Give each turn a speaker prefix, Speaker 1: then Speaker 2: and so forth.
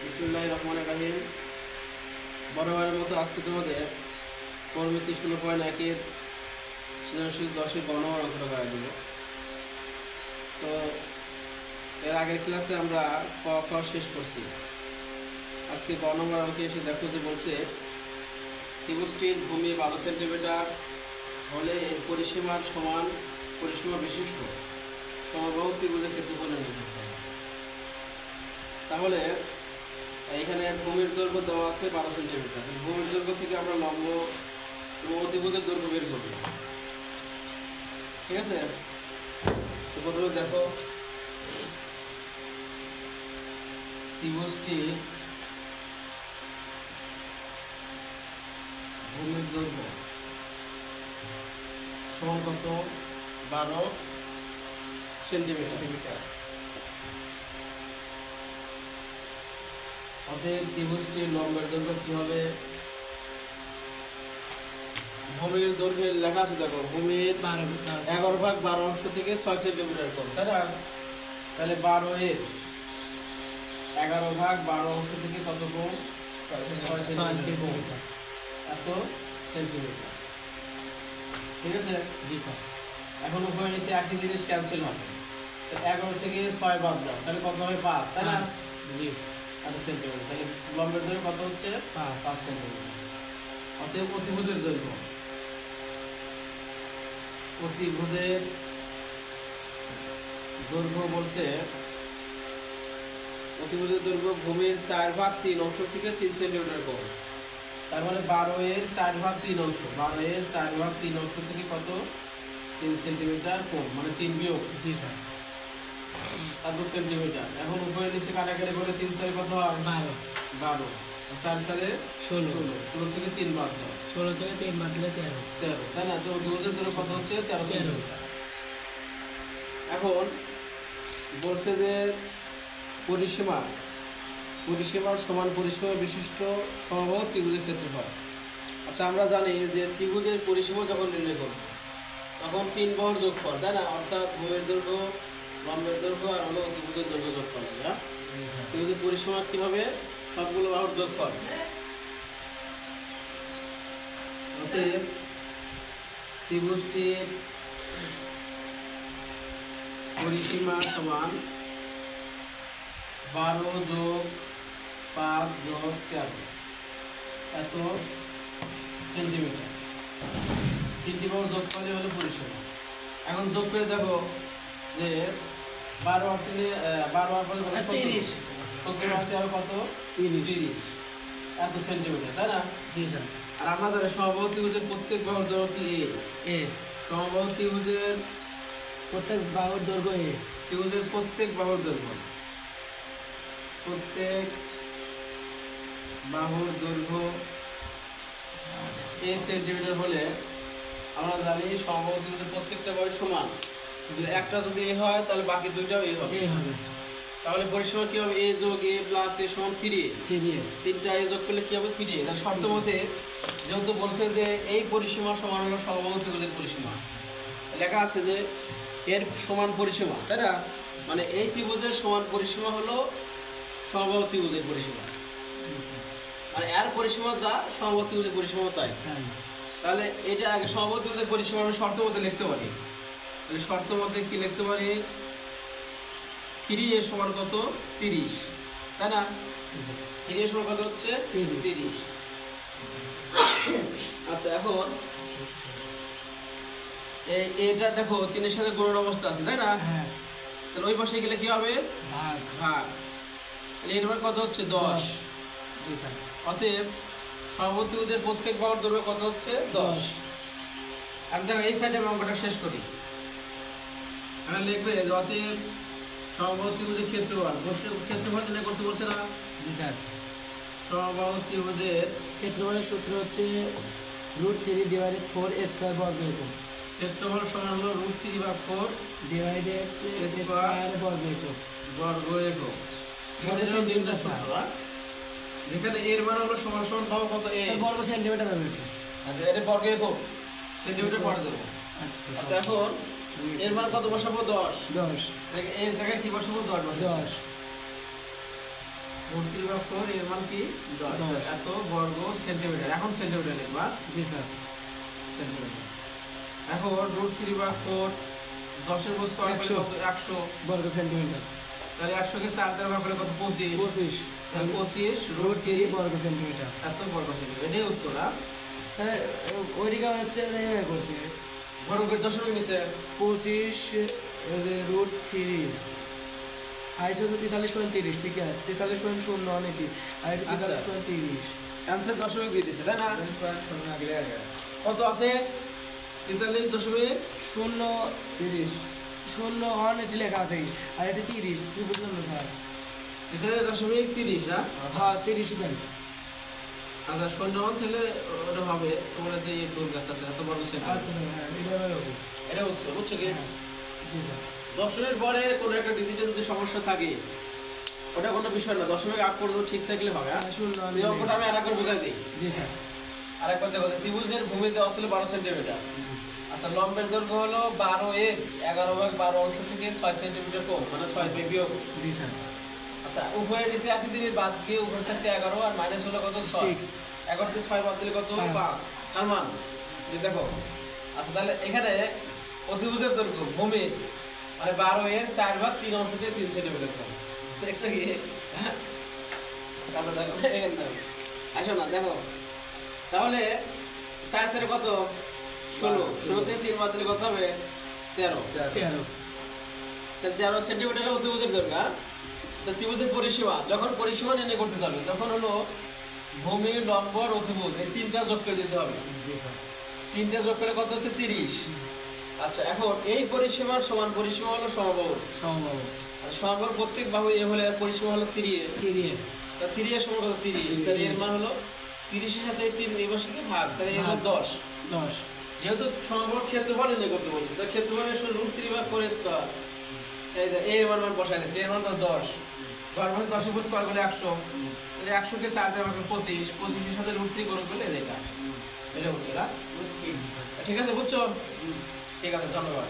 Speaker 1: বিসমিল্লাহির রহমানির রহিম। বরাবরের মতো আজকে তোমাদের পরবর্তী 16.1-এর সৃজনশীল 10-এর গণমান অঙ্কটা করা দেব। তো এর আগের ক্লাসে আমরা ক খ শেষ করছি। আজকে গণমান অঙ্কে এসে দেখো যে বলছে ত্রিভুজটির ভূমি 12 সেন্টিমিটার হলে এর পরিসীমার সমান পরিসীমা বিশিষ্ট সমবাহু ত্রিভুজের ক্ষেত্রফল নির্ণয় করতে হবে। তাহলে এখানে ভূমির দৈর্ঘ্য দেওয়া আছে 12 সেন্টিমিটার। ভূমির দৈর্ঘ্য থেকে আমরা লম্ব এবং অতিভুজের দৈর্ঘ্য বের করব। ঠিক আছে, তো প্রথমে দেখো ত্রিভুজটির ভূমির দৈর্ঘ্য সমান কত? 12 সেন্টিমিটার। অতএব ত্রিভুজটির লম্বের দৈর্ঘ্য কি হবে? ভূমির দৈর্ঘ্যের লেখা আছে দেখো, ভূমির 11/12 অংশ থেকে 6 সেন্টিমিটার কম, তাই না? তাহলে 12-এর 11/12 অংশ থেকে কত কম? 6 সেন্টিমিটার। এত সেন্টিমিটার। ঠিক আছে?
Speaker 2: জি স্যার।
Speaker 1: এখন উপরে নিচে একটি জিনিস ক্যান্সেল হবে। 11 থেকে 6 বাদ দাও, তাহলে কত হবে? 5, তাই না?
Speaker 2: জি।
Speaker 1: এত সেন্টিমিটার। তাহলে লম্বের দৈর্ঘ্য কত হচ্ছে? 5 সেন্টিমিটার। অতএব অতিভুজের দৈর্ঘ্য, অতিভুজের দৈর্ঘ্য বলছে অতিভুজের দৈর্ঘ্য ভূমির 4/3 অংশ থেকে 3 সেন্টিমিটার কম। তার মানে 12-এর 4/3 অংশ, 12-এর 4/3 অংশ থেকে কত? 3 সেন্টিমিটার কম, মানে 3 বিয়োগ।
Speaker 2: জি স্যার।
Speaker 1: এত সেন্টিমিটার। এখন উপরে নিচে কাটাকাটি করে 3 4 কত হয়? 12। 4 4 16 থেকে 3 বাদ দাও,
Speaker 2: 16 থেকে 3 বাদ দিলে 13,
Speaker 1: তাই না? তো অতিভুজের দৈর্ঘ্য কত হচ্ছে? 13 সেন্টিমিটার। এখন বলছে যে পরিসীমার সমান পরিসীমা বিশিষ্ট সমবাহু ত্রিভুজের ক্ষেত্রফল। আচ্ছা, আমরা জানি যে ত্রিভুজের পরিসীমা যখন নির্ণয় করব তখন 3 বাহুর যোগফল, তাই না? অর্থাৎ ভূমির দৈর্ঘ্য, লম্বের দৈর্ঘ্য আর হলো ত্রিভুজের দৈর্ঘ্য যোগফল। হ্যাঁ, ত্রিভুজের পরিসীমা কি হবে? সবগুলো বাহুর যোগফল। অতএব ত্রিভুজটির পরিসীমা সমান 12 যোগ 5 যোগ 13 এত সেন্টিমিটার। 3টি বাহুর যোগফলে হলো পরিসীমা। এখন যোগ করে দেখো যে 12 আর 30 17 আর 13 কত? 30 এত সেন্টিমিটার, তাই না?
Speaker 2: জি স্যার।
Speaker 1: আর আমরা জানি সমবাহু ত্রিভুজের প্রত্যেক বাহুর দৈর্ঘ্য কি?
Speaker 2: এ।
Speaker 1: সমবাহু ত্রিভুজের
Speaker 2: প্রত্যেক বাহুর দৈর্ঘ্য এ।
Speaker 1: ত্রিভুজের প্রত্যেক বাহুর দৈর্ঘ্য এ সেন্টিমিটার হলে আমরা জানি সমবাহু ত্রিভুজের প্রত্যেকটা বাহু সমান। একটা যদি এ হয় তাহলে বাকি দুইটাও এ হবে। তাহলে পরিসীমা কি হবে? a যোগ a প্লাস a সমান 3a। 3টা a যোগ করলে কি হবে? 3a। তাহলে শর্ত মতে যেহেতু বলছে যে এই পরিসীমা সমান হলো সমবাহু ত্রিভুজের পরিসীমা, লেখা আছে যে এর সমান পরিসীমা, তাই না? মানে এই ত্রিভুজের সমান পরিসীমা হলো সমবাহু ত্রিভুজের পরিসীমা, মানে এর পরিসীমা যা সমবাহু ত্রিভুজের পরিসীমা তাই। তাহলে এটা আগে সমবাহু ত্রিভুজের পরিসীমা আমি শর্ত মতে লিখতে পারি। তাহলে শর্ত মতে কি লিখতে পারি? 3a সমান কত? 30, তাই না? 3a সমান কত হচ্ছে? 30। আচ্ছা, এখন এটা দেখো 3-এর সাথে গুণন অবস্থা আছে, তাই না?
Speaker 2: হ্যাঁ।
Speaker 1: তাহলে ওই পাশে গেলে কি হবে? ভাগ। তাহলে এর মান কত হচ্ছে? 10।
Speaker 2: জি স্যার।
Speaker 1: অতএব সমবাহু ত্রিভুজের প্রত্যেক বাহুর দৈর্ঘ্য কত হচ্ছে? 10। আমি দেখো এই সাইডে অঙ্কটা শেষ করি। আমি লিখবে যে অতএব সমবাহু ত্রিভুজের ক্ষেত্রফল, ক্ষেত্রফল নির্ণয় করতে বলছে না?
Speaker 2: জি স্যার।
Speaker 1: সমবাহু ত্রিভুজের
Speaker 2: ক্ষেত্রফলের সূত্র হচ্ছে √3/4 স্কয়ার বর্গ একক।
Speaker 1: ক্ষেত্রফল সমান হলো √3/4
Speaker 2: ডিভাইডেড স্কয়ার বর্গ একক।
Speaker 1: নির্ণয় সূত্র। যেখানে এর মান হলো সমান সমান পাবো কত? a
Speaker 2: বর্গ সেন্টিমিটার হবে।
Speaker 1: আচ্ছা, এটা বর্গ একক, সেন্টিমিটার পরে দেবো। আচ্ছা, এখন এর মান কত বসাবো? 10। এই জায়গায় কি বসাবো? 10 বসাবো।
Speaker 2: 10
Speaker 1: রুট 3/4 এর মান কি 10
Speaker 2: 10
Speaker 1: এত বর্গ সেন্টিমিটার। এখন সেন্টিমিটার লিখবা
Speaker 2: জি স্যার
Speaker 1: সেন্টিমিটার। এখন রুট 3/4 10 এর স্কয়ার করলে
Speaker 2: 100
Speaker 1: কত 100
Speaker 2: বর্গ সেন্টিমিটার
Speaker 1: তাহলে 100 কে 4 দ্বারা ভাগ করলে কত 25
Speaker 2: 25
Speaker 1: তাহলে 25
Speaker 2: রুট
Speaker 1: রুট
Speaker 2: 3
Speaker 1: 3
Speaker 2: বর্গ সেন্টিমিটার।
Speaker 1: এত বর্গ সেন্টিমিটার। এটাই উত্তর।
Speaker 2: হ্যাঁ ওইদিকে হচ্ছে এইভাবে করছি
Speaker 1: বর্গের দশমিক নিচে
Speaker 2: 25 এই যে রুট 3 আইসো তো 43.30 ঠিক আছে 43.01 এটি আর এটা
Speaker 1: আচ্ছা।
Speaker 2: 43.30
Speaker 1: অ্যানসার দশমিক দিয়ে দিছে তাই না? কত আছে 43.30
Speaker 2: 0 এটি লেখা আছে আর এটা 30 কি বুঝলাম না স্যার
Speaker 1: 43.30 না?
Speaker 2: হ্যাঁ 30 দেন
Speaker 1: আচ্ছা 0 তাহলে ওটা হবে তোমরা যে রুট গাছ আছে এত বর্গ সেন্টিমিটার।
Speaker 2: আচ্ছা হ্যাঁ এটা হবে
Speaker 1: এটা উত্তর বুঝছো কি?
Speaker 2: জি স্যার
Speaker 1: দশমিকের পরে কোনো একটা ডিজিটে যদি সমস্যা থাকে ওটা কোনো বিষয় না, দশমিক আগ পর্যন্ত ঠিক থাকলে হবে। হ্যাঁ, এই অঙ্কটা আমি আরেকবার বোঝাই দিই।
Speaker 2: জি স্যার
Speaker 1: আরেকবার দেখো যে ত্রিভুজের ভূমি দেওয়া ছিল 12 সেন্টিমিটার। আচ্ছা লম্বের দৈর্ঘ্য হলো 12 এর 11/12 অংশ থেকে 6 সেন্টিমিটার কম, মানে 6 বাই বিয়োগ।
Speaker 2: জি স্যার
Speaker 1: আচ্ছা উপরে নিচে একই জিনিস বাদ দিয়ে উপরে থাকছে 11 আর মাইনাস হলো কত 6
Speaker 2: 6
Speaker 1: 11 থেকে 6 বাদ দিলে কত
Speaker 2: 5
Speaker 1: 5 সালমান এই দেখো। আচ্ছা তাহলে এখানে অতিভুজের দৈর্ঘ্য ভূমি মানে 12 এর 4/3 অংশ থেকে 3 সেন্টিমিটার কম। দেখছো কি? হ্যাঁ? আচ্ছা দেখো এখানে দেখো আসো না দেখো তাহলে 4 4 কত 16 16 থেকে 3 বাদ দিলে কত হবে 13
Speaker 2: 13
Speaker 1: তাহলে 13 সেন্টিমিটার অতিভুজের দৈর্ঘ্য। হ্যাঁ? তো ত্রিভুজের পরিসীমা যখন পরিসীমা নির্ণয় করতে যাবে তখন হলো ভূমি লম্ব আর অতিভুজ এই তিনটা যোগ করে দিতে হবে।
Speaker 2: জি স্যার
Speaker 1: তিনটা যোগ করে কত হচ্ছে 30। আচ্ছা এখন এই পরিসীমার সমান পরিসীমা হলো সমবাহু।
Speaker 2: সম্ভব
Speaker 1: আর সমবাহুর প্রত্যেক বাহু এ হলে এর পরিসীমা হলো 3a।
Speaker 2: 3
Speaker 1: তা 3 এর সমান কত 30 তাহলে এর মান হলো 30 এর সাথে 3 নির্বাচনকে ভাগ তাহলে এর হলো 10।
Speaker 2: 10
Speaker 1: যেহেতু সমবাহুর ক্ষেত্রফল নির্ণয় করতে বলছে তাহলে ক্ষেত্রফলের সূত্র রুট 3/4 স্কয়ার এই যে এর মান বসাই দিচ্ছে এর মান তো 10 10 মানে 10 এর স্কয়ার করলে 100 তাহলে 100 কে 4 দিয়ে ভাগ করলে 25 25 এর সাথে রুট 3 গুণ করলে এটা এটা উত্তর। ঠিক আছে বুঝছো? ঠিক আছে ধন্যবাদ।